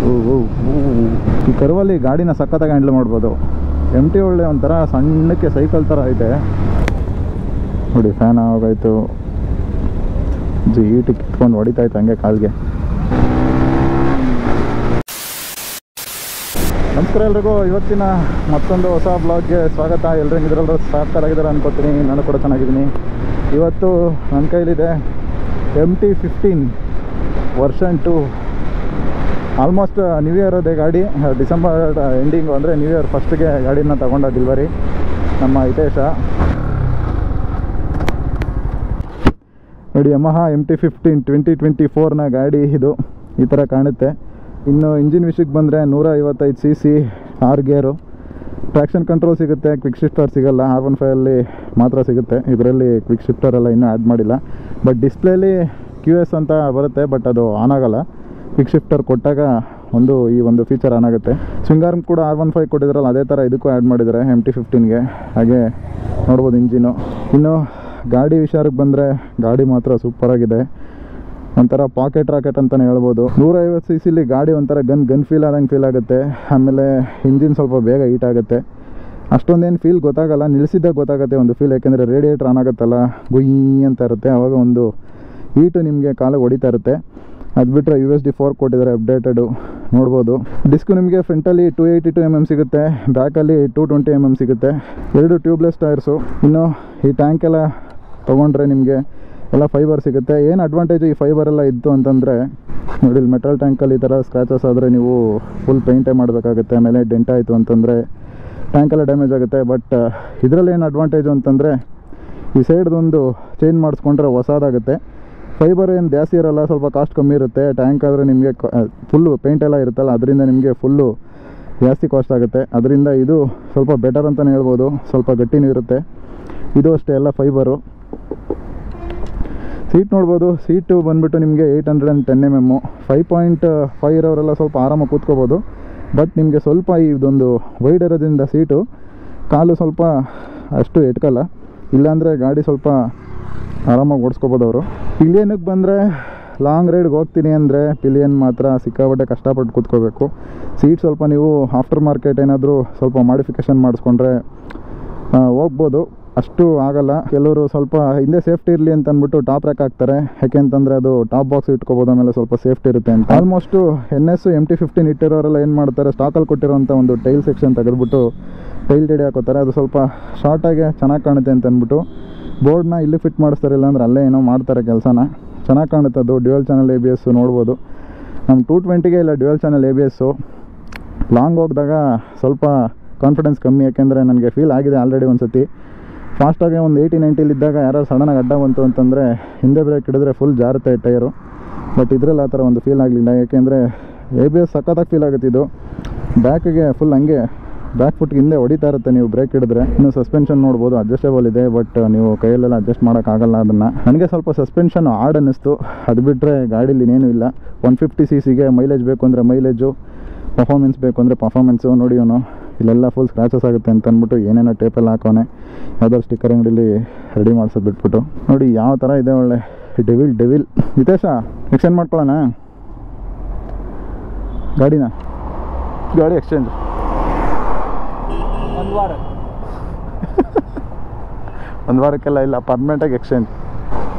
ಈ ಕರ್ವಲ್ಲಿ ಗಾಡಿನ ಸಖತ್ತಾಗಿ ಹ್ಯಾಂಡಲ್ ಮಾಡ್ಬೋದು. MT ಒಳ್ಳೆ ಒಂಥರ ಸಣ್ಣಕ್ಕೆ ಸೈಕಲ್ ಥರ ಐತೆ ನೋಡಿ. ಫ್ಯಾನ್ ಆಗೋಯ್ತು, ಈಟ್ ಕಿತ್ಕೊಂಡು ಹೊಡಿತಾಯ್ತು ಹಂಗೆ ಕಾಲ್ಗೆ. ನಮಸ್ಕಾರ ಎಲ್ರಿಗೂ, ಇವತ್ತಿನ ಮತ್ತೊಂದು ಹೊಸ ಬ್ಲಾಗ್ಗೆ ಸ್ವಾಗತ. ಎಲ್ಲರೂ ಹೆಂಗಿದ್ರಲ್ಲರೂ ಸಾಕಾಗಿದ್ದಾರೆ ಅನ್ಕೋತೀನಿ, ನಾನು ಕೂಡ ಚೆನ್ನಾಗಿದ್ದೀನಿ. ಇವತ್ತು ನನ್ನ ಕೈಲಿದೆ MT-15 version 2. Almost new year ಅದೇ ಗಾಡಿ. ಡಿಸೆಂಬರ್ ಎಂಡಿಂಗು ಅಂದರೆ ನ್ಯೂ ಇಯರ್ ಫಸ್ಟ್ಗೆ ಗಾಡಿನ ತಗೊಂಡ ಡೆಲಿವರಿ ನಮ್ಮ ಹಿತೇಶ ನೋಡಿ. ಯಮಹಾ MT-15 2024ನ ಗಾಡಿ ಇದು. ಈ ಥರ ಕಾಣುತ್ತೆ. ಇನ್ನು ಇಂಜಿನ್ ವಿಷಯಕ್ಕೆ ಬಂದರೆ 155 cc 6 ಗೇರು, ಟ್ರ್ಯಾಕ್ಷನ್ ಕಂಟ್ರೋಲ್ ಸಿಗುತ್ತೆ. ಕ್ವಿಕ್ ಶಿಫ್ಟರ್ ಸಿಗಲ್ಲ, R15ಅಲ್ಲಿ ಮಾತ್ರ ಸಿಗುತ್ತೆ. ಇದರಲ್ಲಿ ಕ್ವಿಕ್ ಶಿಫ್ಟರ್ ಎಲ್ಲ ಇನ್ನೂ ಆ್ಯಡ್ ಮಾಡಿಲ್ಲ. ಬಟ್ ಡಿಸ್ಪ್ಲೇಲಿ QS ಅಂತ ಬರುತ್ತೆ, ಬಟ್ ಅದು ಆನ್ ಆಗೋಲ್ಲ. ಕ್ವಿಕ್ ಶಿಫ್ಟರ್ ಕೊಟ್ಟಾಗ ಈ ಒಂದು ಫೀಚರ್ ಆನ್ ಆಗುತ್ತೆ. ಸ್ವಿಂಗ್ ಆರ್ಮ್ ಕೂಡ R15 ಕೊಟ್ಟಿದ್ರಲ್ಲ, ಅದೇ ಥರ ಇದಕ್ಕೂ ಆ್ಯಡ್ ಮಾಡಿದ್ದಾರೆ MT-15ಗೆ. ಹಾಗೆ ನೋಡ್ಬೋದು ಇಂಜಿನು. ಇನ್ನು ಗಾಡಿ ವಿಚಾರಕ್ಕೆ ಬಂದರೆ ಗಾಡಿ ಮಾತ್ರ ಸೂಪರಾಗಿದೆ. ಒಂಥರ ಪಾಕೆಟ್ ರಾಕೆಟ್ ಅಂತಲೇ ಹೇಳ್ಬೋದು. 150 cc ಗಾಡಿ ಒಂಥರ ಗನ್ ಫೀಲ್ ಆದಂಗೆ ಫೀಲ್ ಆಗುತ್ತೆ. ಆಮೇಲೆ ಇಂಜಿನ್ ಸ್ವಲ್ಪ ಬೇಗ ಹೀಟ್ ಆಗುತ್ತೆ. ಅಷ್ಟೊಂದೇನು ಫೀಲ್ ಗೊತ್ತಾಗಲ್ಲ, ನಿಲ್ಲಿಸಿದಾಗ ಗೊತ್ತಾಗುತ್ತೆ ಒಂದು ಫೀಲ್. ಯಾಕೆಂದರೆ ರೇಡಿಯೇಟ್ರ್ ಆನ್ ಆಗುತ್ತಲ್ಲ, ಗುಯ್ ಅಂತ ಇರುತ್ತೆ, ಆವಾಗ ಒಂದು ಹೀಟು ನಿಮಗೆ ಕಾಲಿಗೆ ಹೊಡಿತಾ ಇರುತ್ತೆ. ಅದು ಬಿಟ್ಟರೆ USD 4 ಕೊಟ್ಟಿದ್ದಾರೆ, ಅಪ್ಡೇಟೆಡು ನೋಡ್ಬೋದು. ಡಿಸ್ಕು ನಿಮಗೆ ಫ್ರಂಟಲ್ಲಿ 282 mm ಸಿಗುತ್ತೆ, ಬ್ಯಾಕಲ್ಲಿ 220 mm ಸಿಗುತ್ತೆ. 2 ಟ್ಯೂಬ್ಲೆಸ್ ಟೈರ್ಸು. ಇನ್ನು ಈ ಟ್ಯಾಂಕ್ ಎಲ್ಲ ತೊಗೊಂಡ್ರೆ ನಿಮಗೆ ಎಲ್ಲ ಫೈಬರ್ ಸಿಗುತ್ತೆ. ಏನು ಅಡ್ವಾಂಟೇಜು ಈ ಫೈಬರ್ ಎಲ್ಲ ಇತ್ತು ಅಂತಂದರೆ ನೋಡಿ, ಮೆಟಲ್ ಟ್ಯಾಂಕಲ್ಲಿ ಈ ಥರ ಸ್ಕ್ರ್ಯಾಚಸ್ ಆದರೆ ನೀವು ಫುಲ್ ಪೇಂಟೇ ಮಾಡಬೇಕಾಗುತ್ತೆ. ಆಮೇಲೆ ಡೆಂಟ್ ಆಯಿತು ಅಂತಂದರೆ ಟ್ಯಾಂಕೆಲ್ಲ ಡ್ಯಾಮೇಜ್ ಆಗುತ್ತೆ. ಬಟ್ ಇದರಲ್ಲಿ ಏನು ಅಡ್ವಾಂಟೇಜು ಅಂತಂದರೆ ಈ ಸೈಡ್ದೊಂದು ಚೇಂಜ್ ಮಾಡಿಸ್ಕೊಂಡ್ರೆ ಹೊಸದಾಗುತ್ತೆ. ಫೈಬರ್ ಏನು ಜಾಸ್ತಿ ಇರೋಲ್ಲ, ಸ್ವಲ್ಪ ಕಾಸ್ಟ್ ಕಮ್ಮಿ ಇರುತ್ತೆ. ಟ್ಯಾಂಕ್ ಆದರೆ ನಿಮಗೆ ಫುಲ್ಲು ಪೇಂಟ್ ಎಲ್ಲ ಇರುತ್ತಲ್ಲ, ಅದರಿಂದ ನಿಮಗೆ ಫುಲ್ಲು ಜಾಸ್ತಿ ಕಾಸ್ಟ್ ಆಗುತ್ತೆ. ಅದರಿಂದ ಇದು ಸ್ವಲ್ಪ ಬೆಟರ್ ಅಂತಲೇ ಹೇಳ್ಬೋದು. ಸ್ವಲ್ಪ ಗಟ್ಟಿನೂ ಇರುತ್ತೆ. ಇದು ಅಷ್ಟೇ, ಎಲ್ಲ ಫೈಬರು. ಸೀಟ್ ನೋಡ್ಬೋದು. ಸೀಟು ಬಂದುಬಿಟ್ಟು ನಿಮಗೆ 810 mm. 5.5 ಇರೋರೆಲ್ಲ ಸ್ವಲ್ಪ ಆರಾಮಾಗಿ ಕೂತ್ಕೋಬೋದು. ಬಟ್ ನಿಮಗೆ ಸ್ವಲ್ಪ ಇದೊಂದು ವೈಡ್ ಇರೋದ್ರಿಂದ ಸೀಟು ಕಾಲು ಸ್ವಲ್ಪ ಅಷ್ಟು ಎಟ್ಕಲ್ಲ. ಇಲ್ಲಾಂದರೆ ಗಾಡಿ ಸ್ವಲ್ಪ ಆರಾಮಾಗಿ ಓಡಿಸ್ಕೋಬೋದು ಅವರು. ಪಿಲಿಯನ್ಗೆ ಬಂದರೆ ಲಾಂಗ್ ರೈಡ್ಗೆ ಹೋಗ್ತೀನಿ ಅಂದರೆ ಪಿಲಿಯನ್ ಮಾತ್ರ ಸಿಕ್ಕಾಪಟ್ಟೆ ಕಷ್ಟಪಟ್ಟು ಕೂತ್ಕೋಬೇಕು. ಸೀಟ್ ಸ್ವಲ್ಪ ನೀವು ಆಫ್ಟರ್ ಮಾರ್ಕೆಟ್ ಏನಾದರೂ ಸ್ವಲ್ಪ ಮಾಡಿಫಿಕೇಷನ್ ಮಾಡಿಸ್ಕೊಂಡ್ರೆ ಹೋಗ್ಬೋದು, ಅಷ್ಟು ಆಗಲ್ಲ. ಕೆಲವರು ಸ್ವಲ್ಪ ಹಿಂದೆ ಸೇಫ್ಟಿ ಇರಲಿ ಅಂತ ಅಂದ್ಬಿಟ್ಟು ಟಾಪ್ ರ್ಯಾಕ್ ಹಾಕ್ತಾರೆ. ಯಾಕೆಂತಂದರೆ ಅದು ಟಾಪ್ ಬಾಕ್ಸ್ ಇಟ್ಕೋಬೋದು, ಆಮೇಲೆ ಸ್ವಲ್ಪ ಸೇಫ್ಟಿ ಇರುತ್ತೆ ಅಂತ. ಆಲ್ಮೋಸ್ಟು NS MT-15 ಇಟ್ಟಿರೋರೆಲ್ಲ ಏನು ಮಾಡ್ತಾರೆ, ಸ್ಟಾಕಲ್ಲಿ ಕೊಟ್ಟಿರೋಂಥ ಒಂದು ಟೈಲ್ ಸೆಕ್ಷನ್ ತೆಗೆದುಬಿಟ್ಟು ಟೈಲ್ ಟೆಡಿ ಹಾಕೋತಾರೆ. ಅದು ಸ್ವಲ್ಪ ಶಾರ್ಟಾಗಿ ಚೆನ್ನಾಗಿ ಕಾಣುತ್ತೆ ಅಂತ ಅಂದ್ಬಿಟ್ಟು ಬೋರ್ಡ್ನ ಇಲ್ಲಿ ಫಿಟ್ ಮಾಡಿಸ್ತಾರೆ, ಇಲ್ಲಾಂದ್ರೆ ಅಲ್ಲೇ ಏನೋ ಮಾಡ್ತಾರೆ ಕೆಲಸನ. ಚೆನ್ನಾಗಿ ಕಾಣುತ್ತೆ ಅದು. ಡ್ಯುಯಲ್ ಚಾನಲ್ ABS ನೋಡ್ಬೋದು. ನಮ್ಮ 220ಗೆ ಇಲ್ಲ ಡ್ಯುಯಲ್ ಚಾನಲ್ ABS. ಲಾಂಗ್ ಹೋಗಿದಾಗ ಸ್ವಲ್ಪ ಕಾನ್ಫಿಡೆನ್ಸ್ ಕಮ್ಮಿ, ಯಾಕೆಂದರೆ ನನಗೆ ಫೀಲ್ ಆಗಿದೆ ಆಲ್ರೆಡಿ ಒಂದು ಸತಿ. ಫಾಸ್ಟಾಗಿ ಒಂದು 80-90 ಇದ್ದಾಗ ಯಾರು ಸಡನ್ನಾಗಿ ಅಡ್ಡ ಬಂತು ಅಂತಂದರೆ ಹಿಂದೆ ಬ್ರೇಕ್ ಹಿಡಿದ್ರೆ ಫುಲ್ ಜಾರುತ್ತೆ ಟೈರು. ಬಟ್ ಇದರಲ್ಲಿ ಆ ಥರ ಒಂದು ಫೀಲ್ ಆಗಲಿಲ್ಲ, ಯಾಕೆಂದರೆ ABS ಸಖತ್ತಾಗಿ ಫೀಲ್ ಆಗುತ್ತೆ ಇದು. ಬ್ಯಾಕಿಗೆ ಫುಲ್ ಹಂಗೆ ಬ್ಯಾಕ್ ಫುಟ್ಗೆ ಹಿಂದೆ ಹೊಡಿತಾ ಇರುತ್ತೆ ನೀವು ಬ್ರೇಕ್ ಹಿಡಿದ್ರೆ. ಇನ್ನು ಸಸ್ಪೆನ್ಷನ್ ನೋಡ್ಬೋದು, ಅಡ್ಜಸ್ಟೇಬಲ್ ಇದೆ. ಬಟ್ ನೀವು ಕೈಯಲ್ಲೆಲ್ಲ ಅಡ್ಜಸ್ಟ್ ಮಾಡೋಕ್ಕಾಗಲ್ಲ ಅದನ್ನು. ನನಗೆ ಸ್ವಲ್ಪ ಸಸ್ಪೆನ್ಷನ್ ಹಾರ್ಡ್ ಅನ್ನಿಸ್ತು. ಅದು ಬಿಟ್ಟರೆ ಗಾಡೀಲಿ ಇನ್ನೇನು ಇಲ್ಲ. 150 cc ಮೈಲೇಜ್ ಬೇಕು ಅಂದರೆ ಮೈಲೇಜು, ಪರ್ಫಾರ್ಮೆನ್ಸ್ ಬೇಕು ಅಂದರೆ ಪರ್ಫಾರ್ಮೆನ್ಸು. ನೋಡಿ ಅವನು ಇಲ್ಲೆಲ್ಲ ಫುಲ್ ಸ್ಕ್ರ್ಯಾಚಸ್ ಆಗುತ್ತೆ ಅಂತ ಅಂದ್ಬಿಟ್ಟು ಏನೇನೋ ಟೇಪೆಲ್ಲ ಹಾಕೋನೆ, ಯಾವ್ದಾದ್ರು ಸ್ಟಿಕ್ಕರ್ ಅಂಗಡಿಲಿ ರೆಡಿ ಮಾಡಿಸೋದು ಬಿಟ್ಬಿಟ್ಟು. ನೋಡಿ ಯಾವ ಥರ ಇದೆ, ಒಳ್ಳೆ ಡೆವಿಲ್. ಹಿತೇಶ ಎಕ್ಸ್ಚೇಂಜ್ ಮಾಡ್ಕೊಳ್ಳೋಣ ಗಾಡಿ ಎಕ್ಸ್ಚೇಂಜ್ ಒಂದು ವಾರಕ್ಕೆಲ್ಲ ಇಲ್ಲ, ಪರ್ಮನೆಂಟಾಗಿ ಎಕ್ಸ್ಚೇಂಜ್.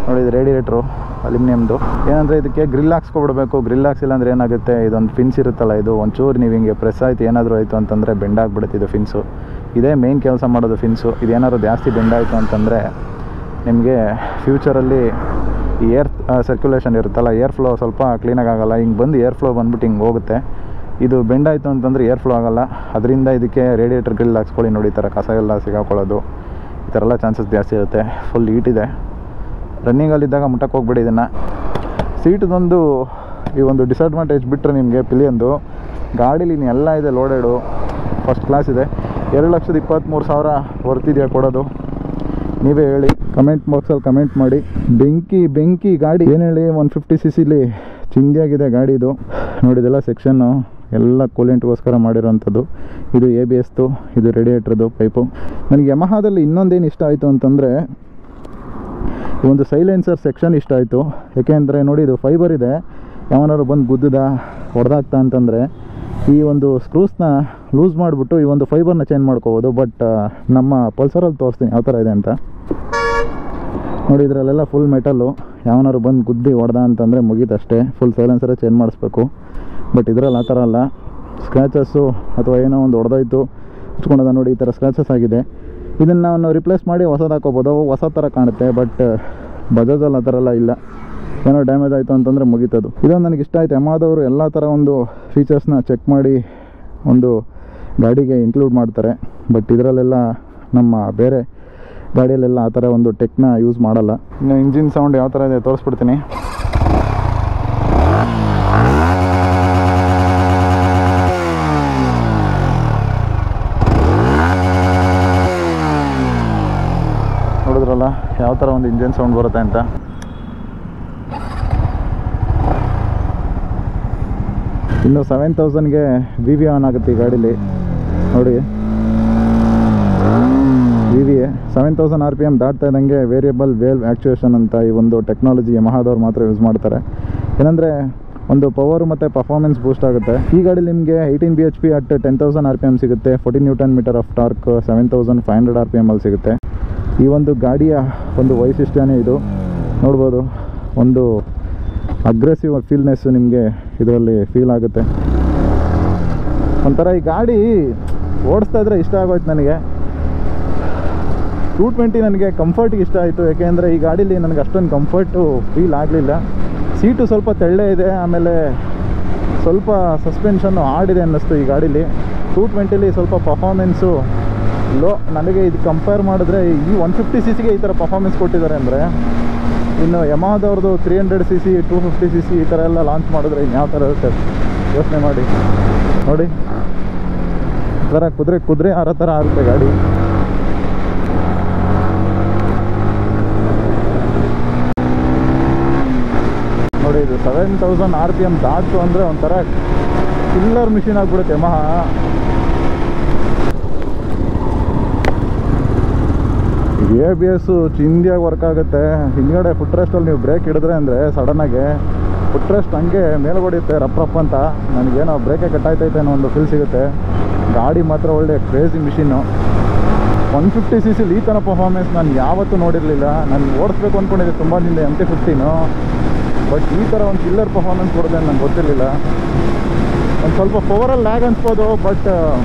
ನೋಡಿ ಇದು ರೇಡಿಯೇಟ್ರು ಅಲ್ಯೂಮಿನಿಯಮ್ದು. ಏನಂದರೆ ಇದಕ್ಕೆ ಗ್ರಿಲ್ ಹಾಕ್ಸ್ಕೊಬಿಡ್ಬೇಕು. ಗ್ರಿಲ್ ಹಾಕ್ಸಿಲ್ಲ ಅಂದರೆ ಏನಾಗುತ್ತೆ, ಇದೊಂದು ಫಿನ್ಸ್ ಇರುತ್ತಲ್ಲ, ಇದು ಒಂಚೂರು ನೀವು ಹಿಂಗೆ ಪ್ರೆಸ್ ಆಯಿತು ಏನಾದರೂ ಆಯಿತು ಅಂತಂದರೆ ಬೆಂಡ್ ಆಗಿಬಿಡುತ್ತೆ ಇದು ಫಿನ್ಸು. ಇದೇ ಮೇಯ್ನ್ ಕೆಲಸ ಮಾಡೋದು ಫಿನ್ಸು. ಇದೇನಾದ್ರು ಜಾಸ್ತಿ ಬೆಂಡ್ ಆಯಿತು ಅಂತಂದರೆ ನಿಮಗೆ ಫ್ಯೂಚರಲ್ಲಿ ಈ ಏರ್ ಸರ್ಕ್ಯುಲೇಷನ್ ಇರುತ್ತಲ್ಲ, ಏರ್ ಫ್ಲೋ ಸ್ವಲ್ಪ ಕ್ಲೀನಾಗಿ ಆಗೋಲ್ಲ. ಹಿಂಗೆ ಬಂದು ಏರ್ ಫ್ಲೋ ಬಂದ್ಬಿಟ್ಟು ಹಿಂಗೆ ಹೋಗುತ್ತೆ. ಇದು ಬೆಂಡ್ ಆಯಿತು ಅಂತಂದರೆ ಏರ್ ಫ್ಲೋ ಆಗೋಲ್ಲ. ಅದರಿಂದ ಇದಕ್ಕೆ ರೇಡಿಯೇಟರ್ ಗ್ರಿಲ್ ಹಾಕ್ಸ್ಕೊಳ್ಳಿ. ನೋಡಿ ಈ ಥರ ಕಸ ಎಲ್ಲ ಸಿಗಾಕೊಳ್ಳೋದು, ಈ ಥರ ಎಲ್ಲ ಚಾನ್ಸಸ್ ಜಾಸ್ತಿ ಇರುತ್ತೆ. ಫುಲ್ ಹೀಟಿದೆ. ರನ್ನಿಂಗಲ್ಲಿದ್ದಾಗ ಮುಟ್ಟಕ್ಕೆ ಹೋಗ್ಬಿಡಿ ಇದನ್ನು. ಸೀಟದೊಂದು ಈ ಒಂದು ಡಿಸಡ್ವಾಂಟೇಜ್ ಬಿಟ್ಟರೆ ನಿಮಗೆ ಪಿಲಿಯನ್ದು ಗಾಡೀಲಿ ಎಲ್ಲ ಇದೆ, ಲೋಡೆಡು ಫಸ್ಟ್ ಕ್ಲಾಸ್ ಇದೆ. 2,23,000 ವರ್ತಿದೆಯಾ ಕೊಡೋದು? ನೀವೇ ಹೇಳಿ, ಕಮೆಂಟ್ ಬಾಕ್ಸಲ್ಲಿ ಕಮೆಂಟ್ ಮಾಡಿ. ಬೆಂಕಿ ಗಾಡಿ ಏನು ಹೇಳಿ, 150 cc ಚಿಂದಿಯಾಗಿದೆ ಗಾಡಿ ಇದು. ನೋಡಿದೆಲ್ಲ ಸೆಕ್ಷನ್ನು ಎಲ್ಲ ಕೂಲೆಂಟ್ಗೋಸ್ಕರ ಮಾಡಿರೋವಂಥದ್ದು. ಇದು ABSದು, ಇದು ರೇಡಿಯೇಟ್ರದ್ದು ಪೈಪು. ನನಗೆ ಯಮಹಾದಲ್ಲಿ ಇನ್ನೊಂದೇನು ಇಷ್ಟ ಆಯಿತು ಅಂತಂದರೆ ಒಂದು ಸೈಲೆನ್ಸರ್ ಸೆಕ್ಷನ್ ಇಷ್ಟ ಆಯಿತು. ಏಕೆಂದರೆ ನೋಡಿ ಇದು ಫೈಬರ್ ಇದೆ, ಯಾವನಾರು ಬಂದು ಗುದ್ದದ ಹೊಡೆದಾಗ್ತಾ ಅಂತಂದರೆ ಈ ಒಂದು ಸ್ಕ್ರೂಸ್ನ ಲೂಸ್ ಮಾಡಿಬಿಟ್ಟು ಈ ಒಂದು ಫೈಬರ್ನ ಚೇಂಜ್ ಮಾಡ್ಕೋಬೋದು. ಬಟ್ ನಮ್ಮ ಪಲ್ಸರಲ್ಲಿ ತೋರಿಸ್ತೀನಿ ಯಾವ ಥರ ಇದೆ ಅಂತ ನೋಡಿ. ಇದರಲ್ಲೆಲ್ಲ ಫುಲ್ ಮೆಟಲ್ಲು, ಯಾವನಾರು ಬಂದು ಗುದ್ದಿ ಹೊಡೆದ ಅಂತಂದರೆ ಮುಗೀತಷ್ಟೇ, ಫುಲ್ ಸೈಲೆನ್ಸರೇ ಚೇಂಜ್ ಮಾಡಿಸ್ಬೇಕು. ಬಟ್ ಇದರಲ್ಲಿ ಆ ಥರ ಅಲ್ಲ, ಸ್ಕ್ರ್ಯಾಚಸ್ಸು ಅಥವಾ ಏನೋ ಒಂದು ಹೊಡೆದೋಯ್ತು ಹಚ್ಕೊಂಡದ ನೋಡಿ, ಈ ಥರ ಸ್ಕ್ರ್ಯಾಚಸ್ ಆಗಿದೆ. ಇದನ್ನು ನಾವು ರಿಪ್ಲೇಸ್ ಮಾಡಿ ಹೊಸದು ಹಾಕೋಬೋದು, ಹೊಸ ಥರ ಕಾಣುತ್ತೆ. ಬಟ್ ಬಜಾಜಲ್ಲಿ ಆ ಥರ ಎಲ್ಲ ಇಲ್ಲ, ಏನೋ ಡ್ಯಾಮೇಜ್ ಆಯಿತು ಅಂತಂದರೆ ಮುಗೀತದು. ಇದೊಂದು ನನಗೆ ಇಷ್ಟ ಆಯಿತು. ಯಮಹದವರು ಎಲ್ಲ ಥರ ಒಂದು ಫೀಚರ್ಸ್ನ ಚೆಕ್ ಮಾಡಿ ಒಂದು ಗಾಡಿಗೆ ಇನ್ಕ್ಲೂಡ್ ಮಾಡ್ತಾರೆ. ಬಟ್ ಇದರಲ್ಲೆಲ್ಲ ನಮ್ಮ ಬೇರೆ ಗಾಡಿಯಲ್ಲೆಲ್ಲ ಆ ಥರ ಒಂದು ಟೆಕ್ನ ಯೂಸ್ ಮಾಡಲ್ಲ. ಇನ್ನು ಇಂಜಿನ್ ಸೌಂಡ್ ಯಾವ ಥರ ಇದೆ ತೋರಿಸ್ಬಿಡ್ತೀನಿ. ನೋಡಿದ್ರಲ್ಲ ಯಾವ ಥರ ಒಂದು ಇಂಜಿನ್ ಸೌಂಡ್ ಬರುತ್ತೆ ಅಂತ. ಇನ್ನು 7000ಗೆ ವಿ ಆನ್ ಆಗುತ್ತೆ ಈ ಗಾಡೀಲಿ ನೋಡಿ. ವಿ 7000 RPM ದಾಟ್ತಾ ಇದ್ದಂಗೆ ವೇರಿಯಬಲ್ ವೇವ್ ಆ್ಯಕ್ಚುಯೇಷನ್ ಅಂತ ಈ ಒಂದು ಟೆಕ್ನಾಲಜಿ ಯಮಹದವ್ರು ಮಾತ್ರ ಯೂಸ್ ಮಾಡ್ತಾರೆ. ಏನಂದರೆ ಒಂದು ಪವರ್ ಮತ್ತು ಪರ್ಫಾರ್ಮೆನ್ಸ್ ಬೂಸ್ಟ್ ಆಗುತ್ತೆ. ಈ ಗಾಡಿ ನಿಮಗೆ 18 bhp ಅಟ್ 10,000 RPM ಸಿಗುತ್ತೆ. 14 Nm ಆಫ್ ಟಾರ್ಕ್ 7500 RPM ಅಲ್ಲಿ ಸಿಗುತ್ತೆ. ಈ ಒಂದು ಗಾಡಿಯ ಒಂದು ವೈಶಿಷ್ಟ್ಯನೇ ಇದು. ನೋಡ್ಬೋದು, ಒಂದು ಅಗ್ರೆಸಿವ್ ಫೀಲ್ನೆಸ್ಸು ನಿಮಗೆ ಇದರಲ್ಲಿ ಫೀಲ್ ಆಗುತ್ತೆ. ಒಂಥರ ಈ ಗಾಡಿ ಓಡಿಸ್ತಾ ಇದ್ರೆ ಇಷ್ಟ ಆಗೋಯ್ತು ನನಗೆ. 220 ನನಗೆ ಕಂಫರ್ಟಿಗೆ ಇಷ್ಟ ಆಯಿತು, ಯಾಕೆಂದರೆ ಈ ಗಾಡೀಲಿ ನನಗೆ ಅಷ್ಟೊಂದು ಕಂಫರ್ಟು ಫೀಲ್ ಆಗಲಿಲ್ಲ. ಸೀಟು ಸ್ವಲ್ಪ ತೆಳ್ಳೆ ಇದೆ, ಆಮೇಲೆ ಸ್ವಲ್ಪ ಸಸ್ಪೆನ್ಷನ್ನು ಹಾರ್ಡಿದೆ ಅನ್ನಿಸ್ತು ಈ ಗಾಡೀಲಿ. 220ಲಿ ಸ್ವಲ್ಪ ಪರ್ಫಾರ್ಮೆನ್ಸು ಲೋ. ನನಗೆ ಇದು ಕಂಪೇರ್ ಮಾಡಿದ್ರೆ ಈ 150cc ಈ ಥರ ಪರ್ಫಾರ್ಮೆನ್ಸ್ ಕೊಟ್ಟಿದ್ದಾರೆ ಅಂದರೆ, ಇನ್ನು ಯಮಹದವ್ರದ್ದು 300cc 250cc ಈ ಥರ ಎಲ್ಲ ಲಾಂಚ್ ಮಾಡಿದ್ರೆ ಇನ್ಯಾವ ಥರ ಇರುತ್ತೆ ಯೋಚನೆ ಮಾಡಿ. ನೋಡಿ ಈ ಥರ ಕುದುರೆ ಆರೋ ಥರ ಆಗುತ್ತೆ ಗಾಡಿ. ನೋಡಿ ಇದು 7000 RPM ದಾಟು ಅಂದರೆ ಒಂಥರ ಕಿಲ್ಲರ್ ಮಿಷಿನ್ ಆಗಿಬಿಡುತ್ತೆ ಯಮಹ. ABS ಚಿಂದಿಯಾಗಿ ವರ್ಕ್ ಆಗುತ್ತೆ. ಹಿಂದ್ಗಡೆ ಫುಟ್ ರೆಸ್ಟಲ್ಲಿ ನೀವು ಬ್ರೇಕ್ ಹಿಡಿದ್ರೆ ಅಂದರೆ ಸಡನ್ನಾಗಿ ಫುಟ್ ರೆಸ್ಟ್ ಹಂಗೆ ಮೇಲೆ ಹೊಡೆಯುತ್ತೆ ರಪ್ ಅಂತ. ನನಗೇನೋ ಬ್ರೇಕೆ ಕಟ್ಟಾಯ್ತೈತೆ ಅನ್ನೋ ಒಂದು ಫೀಲ್ ಸಿಗುತ್ತೆ. ಗಾಡಿ ಮಾತ್ರ ಒಳ್ಳೆ ಕ್ರೇಜಿ ಮಿಷಿನ್ನು. 150cc ಈ ಥರ ಪರ್ಫಾರ್ಮೆನ್ಸ್ ನಾನು ಯಾವತ್ತೂ ನೋಡಿರಲಿಲ್ಲ. ನಾನು ಓಡಿಸ್ಬೇಕು ಅಂದ್ಕೊಂಡಿದ್ದೆ ತುಂಬ ದಿನ MT-15, ಬಟ್ ಈ ಥರ ಒಂದು ಕಿಲ್ಲರ್ ಪರ್ಫಾರ್ಮೆನ್ಸ್ ಕೊಡೋದೇ ನನಗೆ ಗೊತ್ತಿರಲಿಲ್ಲ. ಒಂದು ಸ್ವಲ್ಪ ಪವರಲ್ಲಿ ಲ್ಯಾಗ್ ಅನ್ಸ್ಬೋದು, ಬಟ್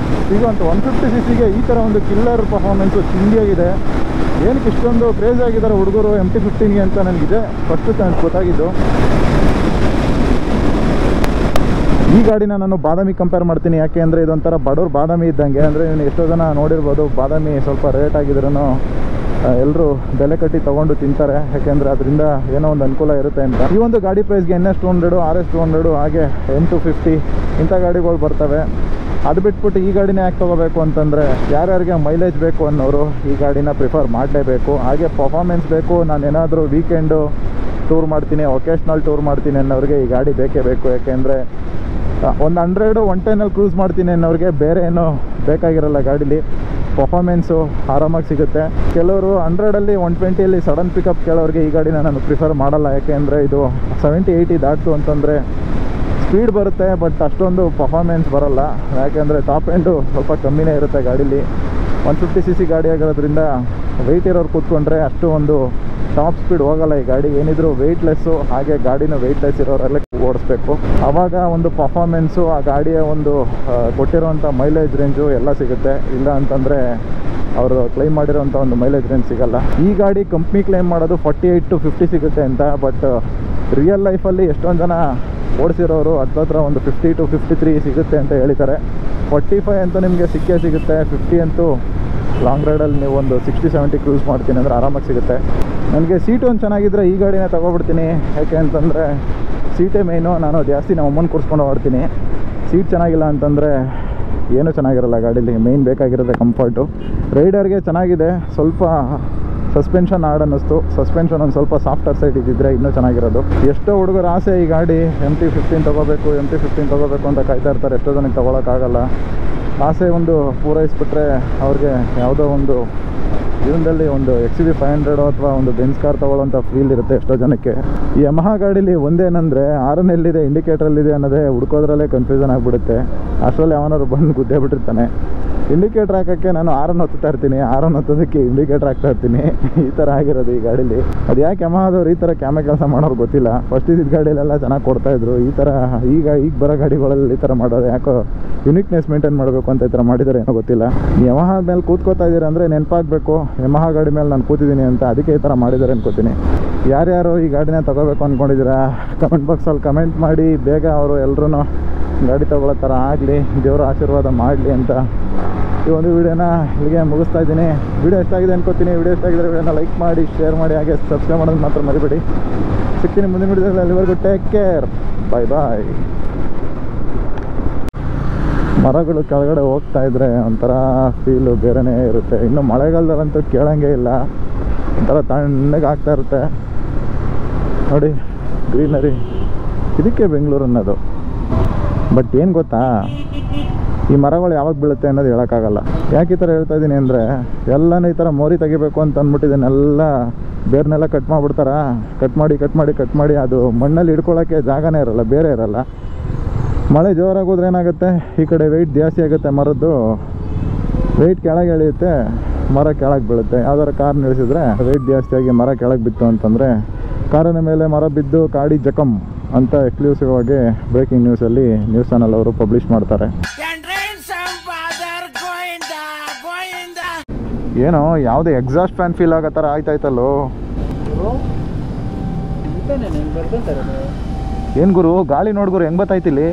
ಈಗ ಒಂದು 150cc ಈ ಥರ ಒಂದು ಕಿಲ್ಲರ್ ಪರ್ಫಾರ್ಮೆನ್ಸು ಚಿಂದಿಯಾಗಿದೆ. ಏನಕ್ಕೆ ಇಷ್ಟೊಂದು ಕ್ರೇಜ್ ಆಗಿದ್ದಾರೆ ಹುಡುಗರು MT-15ಗೆ ಅಂತ ನನಗಿದೆ ಫಸ್ಟ್ ನನಗೆ ಗೊತ್ತಾಗಿದ್ದು. ಈ ಗಾಡಿನ ನಾನು ಬಾದಾಮಿ ಕಂಪೇರ್ ಮಾಡ್ತೀನಿ, ಯಾಕೆ ಅಂದರೆ ಇದೊಂಥರ ಬಡವ್ರು ಬಾದಾಮಿ ಇದ್ದಂಗೆ. ಅಂದರೆ ನೀವು ಎಷ್ಟೋ ಜನ ನೋಡಿರ್ಬೋದು, ಬಾದಾಮಿ ಸ್ವಲ್ಪ ರೇಟ್ ಆಗಿದ್ರೂ ಎಲ್ಲರೂ ಬೆಲೆ ಕಟ್ಟಿ ತೊಗೊಂಡು ತಿಂತಾರೆ, ಯಾಕೆಂದರೆ ಅದರಿಂದ ಏನೋ ಒಂದು ಅನುಕೂಲ ಇರುತ್ತೆ ಅಂತ. ಈ ಒಂದು ಗಾಡಿ ಪ್ರೈಸ್ಗೆ NS200 RS200 ಹಾಗೆ M250 ಇಂಥ ಗಾಡಿಗಳು ಬರ್ತವೆ. ಅದು ಬಿಟ್ಬಿಟ್ಟು ಈ ಗಾಡಿನೇ ಯಾಕೆ ತೊಗೋಬೇಕು ಅಂತಂದರೆ, ಯಾರ್ಯಾರಿಗೆ ಮೈಲೇಜ್ ಬೇಕು ಅನ್ನೋರು ಈ ಗಾಡಿನ ಪ್ರಿಫರ್ ಮಾಡಲೇಬೇಕು. ಹಾಗೆ ಪರ್ಫಾರ್ಮೆನ್ಸ್ ಬೇಕು, ನಾನು ಏನಾದರೂ ವೀಕೆಂಡು ಟೂರ್ ಮಾಡ್ತೀನಿ, ಒಕೇಶ್ನಲ್ ಟೂರ್ ಮಾಡ್ತೀನಿ ಅನ್ನೋರಿಗೆ ಈ ಗಾಡಿ ಬೇಕೇ ಬೇಕು. ಯಾಕೆಂದರೆ ಒಂದು 100-110 ಕ್ರೂಸ್ ಮಾಡ್ತೀನಿ ಅನ್ನೋರಿಗೆ ಬೇರೆ ಏನೂ ಬೇಕಾಗಿರಲ್ಲ ಗಾಡೀಲಿ. ಪರ್ಫಾರ್ಮೆನ್ಸು ಆರಾಮಾಗಿ ಸಿಗುತ್ತೆ. ಕೆಲವರು 100ಅಲ್ಲಿ 120ಅಲ್ಲಿ ಸಡನ್ ಪಿಕಪ್ ಕೇಳೋರಿಗೆ ಈ ಗಾಡಿನ ನಾನು ಪ್ರಿಫರ್ ಮಾಡಲ್ಲ, ಯಾಕೆಂದರೆ ಇದು 70-80 ದಾಟ್ತು ಅಂತಂದರೆ ಸ್ಪೀಡ್ ಬರುತ್ತೆ, ಬಟ್ ಅಷ್ಟೊಂದು ಪರ್ಫಾರ್ಮೆನ್ಸ್ ಬರೋಲ್ಲ. ಯಾಕೆಂದರೆ ಟಾಪ್ ಎಂಡು ಸ್ವಲ್ಪ ಕಮ್ಮಿನೇ ಇರುತ್ತೆ ಗಾಡೀಲಿ. 150cc ಗಾಡಿ ಆಗಿರೋದ್ರಿಂದ ವೆಯ್ಟ್ ಇರೋರು ಕೂತ್ಕೊಂಡ್ರೆ ಅಷ್ಟು ಒಂದು ಟಾಪ್ ಸ್ಪೀಡ್ ಹೋಗಲ್ಲ ಈ ಗಾಡಿ. ಏನಿದ್ರು ವೆಯ್ಟ್ಲೆಸ್ಸು, ಹಾಗೆ ಗಾಡಿನೂ ವೆಯ್ಟ್ಲೆಸ್ ಇರೋರೆಲ್ಲ ಓಡಿಸ್ಬೇಕು. ಆವಾಗ ಒಂದು ಪರ್ಫಾರ್ಮೆನ್ಸು, ಆ ಗಾಡಿಯ ಒಂದು ಕೊಟ್ಟಿರೋವಂಥ ಮೈಲೇಜ್ ರೇಂಜು ಎಲ್ಲ ಸಿಗುತ್ತೆ. ಇಲ್ಲ ಅಂತಂದರೆ ಅವರು ಕ್ಲೈಮ್ ಮಾಡಿರೋಂಥ ಒಂದು ಮೈಲೇಜ್ ರೇಂಜ್ ಸಿಗಲ್ಲ. ಈ ಗಾಡಿ ಕಂಪ್ನಿ ಕ್ಲೈಮ್ ಮಾಡೋದು 48-50 ಸಿಗುತ್ತೆ ಅಂತ, ಬಟ್ ರಿಯಲ್ ಲೈಫಲ್ಲಿ ಎಷ್ಟೊಂದು ಜನ ಓಡಿಸಿರೋರು ಹತ್ರ ಒಂದು 50-53 ಸಿಗುತ್ತೆ ಅಂತ ಹೇಳಿದ್ದಾರೆ. 45 ಅಂತೂ ನಿಮಗೆ ಸಿಕ್ಕೇ ಸಿಗುತ್ತೆ. 50 ಅಂತೂ ಲಾಂಗ್ ರೈಡಲ್ಲಿ ನೀವು ಒಂದು 60-70 ಕ್ರೂಸ್ ಮಾಡ್ತೀನಿ ಅಂದರೆ ಆರಾಮಾಗಿ ಸಿಗುತ್ತೆ. ನನಗೆ ಸೀಟು ಒಂದು ಚೆನ್ನಾಗಿದ್ದರೆ ಈ ಗಾಡಿನ ತೊಗೊಬಿಡ್ತೀನಿ. ಯಾಕೆ ಅಂತಂದರೆ ಸೀಟೇ ಮೇಯ್ನು. ನಾನು ಜಾಸ್ತಿ ನಮ್ಮ ಅಮ್ಮನ ಕೂರಿಸ್ಕೊಂಡು ಓಡ್ತೀನಿ. ಸೀಟ್ ಚೆನ್ನಾಗಿಲ್ಲ ಅಂತಂದರೆ ಏನೂ ಚೆನ್ನಾಗಿರಲ್ಲ ಗಾಡೀಲಿ. Main ಬೇಕಾಗಿರೋದೆ comfort. ರೈಡರ್ಗೆ ಚೆನ್ನಾಗಿದೆ. ಸ್ವಲ್ಪ ಸಸ್ಪೆನ್ಷನ್ ಹಾರ್ಡ್ ಅನ್ನಿಸ್ತು. ಸಸ್ಪೆನ್ಷನ್ ಒಂದು ಸ್ವಲ್ಪ ಸಾಫ್ಟರ್ ಸೈಡ್ ಇದ್ದಿದ್ರೆ ಇನ್ನೂ ಚೆನ್ನಾಗಿರೋದು. ಎಷ್ಟೋ ಹುಡುಗರ ಆಸೆ ಈ ಗಾಡಿ MT-15 ತೊಗೋಬೇಕು ಅಂತ ಕಾಯ್ತಾ ಇರ್ತಾರೆ. ಎಷ್ಟೋ ಜನಕ್ಕೆ ತೊಗೊಳಕ್ಕಾಗಲ್ಲ. ಆಸೆ ಒಂದು ಪೂರೈಸ್ಬಿಟ್ರೆ ಅವ್ರಿಗೆ ಯಾವುದೋ ಒಂದು ಜೀವನದಲ್ಲಿ ಒಂದು XUV 500 ಅಥವಾ ಒಂದು ಬೆನ್ಸ್ ಕಾರ್ ತೊಗೊಳ್ಳೋಂಥ ಫೀಲ್ ಇರುತ್ತೆ ಎಷ್ಟೋ ಜನಕ್ಕೆ. ಈ ಯಮಹಾ ಗಾಡೀಲಿ ಒಂದೇನಂದರೆ ಆರನ್ ಎಲ್ಲಿದೆ ಇಂಡಿಕೇಟ್ರಲ್ಲಿದೆ ಅನ್ನೋದೇ ಹುಡ್ಕೋದ್ರಲ್ಲೇ ಕನ್ಫ್ಯೂಷನ್ ಆಗಿಬಿಡುತ್ತೆ. ಅಷ್ಟರಲ್ಲಿ ಅವನಾದ್ರು ಬಂದು ಗುದ್ದೇ ಬಿಟ್ಟಿರ್ತಾನೆ. ಇಂಡಿಕೇಟ್ರ್ ಹಾಕೋಕ್ಕೆ ನಾನು ಆರನ್ ಹೊತ್ತಾ ಇರ್ತೀನಿ, ಆರನ್ ಹೊತ್ತೋದಕ್ಕೆ ಇಂಡಿಕೇಟ್ರ್ ಹಾಕ್ತಾ ಇರ್ತೀನಿ. ಈ ಥರ ಆಗಿರೋದು ಈ ಗಾಡೀಲಿ. ಅದು ಯಾಕೆ ಯಮಹಾದವ್ರು ಈ ಥರ ಕ್ಯಾಮೆ ಕೆಲಸ ಮಾಡೋರು ಗೊತ್ತಿಲ್ಲ. ಫಸ್ಟ್ ಇದ್ದಿದ್ದ ಗಾಡೀಲೆಲ್ಲ ಚೆನ್ನಾಗಿ ಕೊಡ್ತಾಯಿದ್ರು. ಈ ಥರ ಈಗ ಬರೋ ಗಾಡಿಗಳಲ್ಲಿ ಈ ಥರ ಮಾಡೋದು ಯಾಕೋ ಯುನಿಕ್ನೆಸ್ ಮೇಂಟೈನ್ ಮಾಡಬೇಕು ಅಂತ ಈ ಥರ ಮಾಡಿದರೆ ಏನೋ ಗೊತ್ತಿಲ್ಲ. ಯಮಹಾ ಮೇಲೆ ಕೂತ್ಕೋತಾ ಇದ್ದೀರಾ ಅಂದರೆ ನೆನಪಾಗಬೇಕು ಯಮಹಾ ಗಾಡಿ ಮೇಲೆ ನಾನು ಕೂತಿದ್ದೀನಿ ಅಂತ, ಅದಕ್ಕೆ ಈ ಥರ ಮಾಡಿದ್ದಾರೆ ಅನ್ಕೋತೀನಿ. ಯಾರ್ಯಾರು ಈ ಗಾಡಿನ ತೊಗೋಬೇಕು ಅಂದ್ಕೊಂಡಿದ್ದೀರಾ ಕಮೆಂಟ್ ಬಾಕ್ಸಲ್ಲಿ ಕಮೆಂಟ್ ಮಾಡಿ. ಬೇಗ ಅವರು ಎಲ್ಲರೂ ಗಾಡಿ ತೊಗೊಳ್ಳೋ ಥರ ಆಗಲಿ, ದೇವರ ಆಶೀರ್ವಾದ ಮಾಡಲಿ ಅಂತ ಈ ಒಂದು ವಿಡಿಯೋನ ಇಲ್ಲಿಗೆ ಮುಗಿಸ್ತಾ ಇದ್ದೀನಿ. ವಿಡಿಯೋ ಎಷ್ಟಾಗಿದೆ ಅನ್ಕೋತೀನಿ. ವಿಡಿಯೋ ಎಷ್ಟಾಗಿದ್ರೆ ವಿಡಿಯೋನ ಲೈಕ್ ಮಾಡಿ, ಶೇರ್ ಮಾಡಿ, ಹಾಗೆ ಸಬ್ಸ್ಕ್ರೈಬ್ ಮಾಡೋದು ಮಾತ್ರ ಮರಿಬೇಡಿ. ಸಿಗ್ತೀನಿ ಮುಂದಿನ ವಿಡಿಯೋದಲ್ಲಿ. ಅಲ್ಲಿವರೆಗೂ ಟೇಕ್ ಕೇರ್, ಬಾಯ್ ಬಾಯ್. ಮರಗಳು ಕೆಳಗಡೆ ಹೋಗ್ತಾ ಇದ್ರೆ ಒಂಥರ ಫೀಲು ಬೇರೆನೇ ಇರುತ್ತೆ. ಇನ್ನು ಮಳೆಗಾಲದಲ್ಲಂತೂ ಕೇಳೋಂಗೆ ಇಲ್ಲ, ಒಂಥರ ತಣ್ಣಗೆ ಆಗ್ತಾ ಇರುತ್ತೆ ನೋಡಿ ಗ್ರೀನರಿ. ಇದಕ್ಕೆ ಬೆಂಗಳೂರು ಅನ್ನೋದು. ಬಟ್ ಏನು ಗೊತ್ತಾ, ಈ ಮರಗಳು ಯಾವಾಗ ಬೀಳುತ್ತೆ ಅನ್ನೋದು ಹೇಳೋಕ್ಕಾಗಲ್ಲ. ಯಾಕೆ ಈ ಥರ ಹೇಳ್ತಾ ಇದ್ದೀನಿ ಅಂದರೆ, ಎಲ್ಲನೂ ಈ ಥರ ಮೋರಿ ತೆಗಿಬೇಕು ಅಂತ ಅಂದ್ಬಿಟ್ಟಿದ್ದೇನೆಲ್ಲ ಬೇರ್ನೆಲ್ಲ ಕಟ್ ಮಾಡಿಬಿಡ್ತಾರ. ಕಟ್ ಮಾಡಿ ಅದು ಮಣ್ಣಲ್ಲಿ ಹಿಡ್ಕೊಳ್ಳೋಕ್ಕೆ ಜಾಗನೇ ಇರೋಲ್ಲ, ಬೇರೆ ಇರೋಲ್ಲ. ಮಳೆ ಜೋರಾಗಿ ಹೋದ್ರೆ ಏನಾಗುತ್ತೆ, ಈ ಕಡೆ ವೆಯ್ಟ್ ಜಾಸ್ತಿ ಆಗುತ್ತೆ, ಮರದ್ದು ವೆಯ್ಟ್ ಕೆಳಗೆ ಎಳೆಯುತ್ತೆ, ಮರ ಕೆಳಗೆ ಬೀಳುತ್ತೆ. ಯಾವ್ದಾರು ಕಾರ್ ನಿಲ್ಲಿಸಿದ್ರೆ ವೆಯ್ಟ್ ಜಾಸ್ತಿಯಾಗಿ ಮರ ಕೆಳಗೆ ಬಿತ್ತು ಅಂತಂದರೆ ಕಾರಿನ ಮೇಲೆ ಮರ ಬಿದ್ದು ಕಾಡಿ ಜಖಮ್ ಅಂತ ಎಕ್ಸ್ಕ್ಲೂಸಿವ್ ಆಗಿ ಬ್ರೇಕಿಂಗ್ ನ್ಯೂಸಲ್ಲಿ ನ್ಯೂಸ್ ಚಾನಲ್ ಅವರು ಪಬ್ಲಿಷ್ ಮಾಡ್ತಾರೆ. ಏನೋ ಯಾವುದೇ ಎಕ್ಸಾಸ್ಟ್ ಫ್ಯಾನ್ ಫೀಲ್ ಆಗೋ ಥರ ಆಯ್ತಾಯ್ತಲ್ಲೋ. ಏನು ಗುರು ಗಾಳಿ ನೋಡ್ಗುರು ಹೆಂಗೆ ಬತ್ತಾಯ್ತಿಲ್ಲಿ.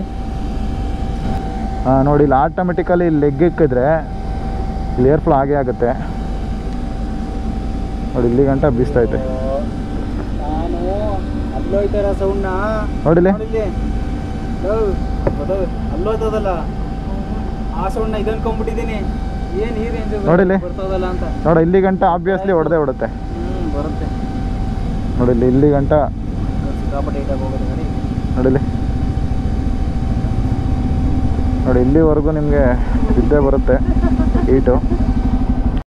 ನೋಡಿ ಇಲ್ಲಿ ಆಟೋಮೆಟಿಕಲಿ ಲೆಗ್ ಇಕ್ಕಿದ್ರೆ ಇಲ್ಲಿ ಏರ್ ಫ್ಲೋ ಆಗೇ ಆಗುತ್ತೆ ನೋಡಿ. ಇಲ್ಲಿ ಗಂಟ ಬೀಸ್ತೈತೆ ನೋಡಿಲಿ. ನೋಡಿಲಿ ನೋಡ, ಇಲ್ಲಿ ಗಂಟ ಆಬ್ವಿಯಸ್ಲಿ ಹೊಡೆದೇ ಹೊಡುತ್ತೆ ನೋಡಿಲಿ. ಇಲ್ಲಿ ಗಂಟ ನೋಡಿಲಿ ನೋಡಿ, ಇಲ್ಲಿವರೆಗೂ ನಿಮಗೆ ಬಿದ್ದೇ ಬರುತ್ತೆ ಹೀಟು.